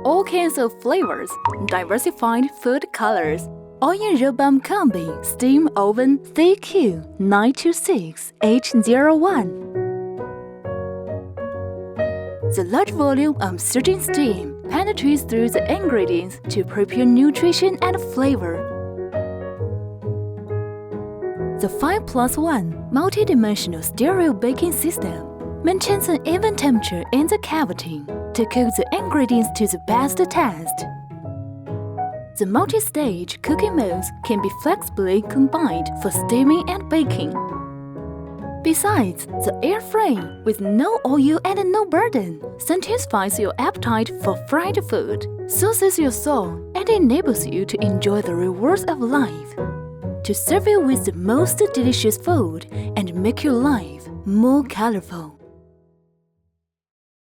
all kinds of flavors, diversified food colors. All in ROBAM Combi Steam Oven CQ926H01. The large volume of surging steam penetrates through the ingredients to prepare nutrition and flavor. The 5+1 multi-dimensional stereo baking system maintains an even temperature in the cavity to cook the ingredients to the best taste. The multi-stage cooking modes can be flexibly combined for steaming and baking. Besides, the air fryer with no oil and no burden satisfies your appetite for fried food, soothes your soul, and enables you to enjoy the rewards of life. To serve you with the most delicious food and make your life more colorful.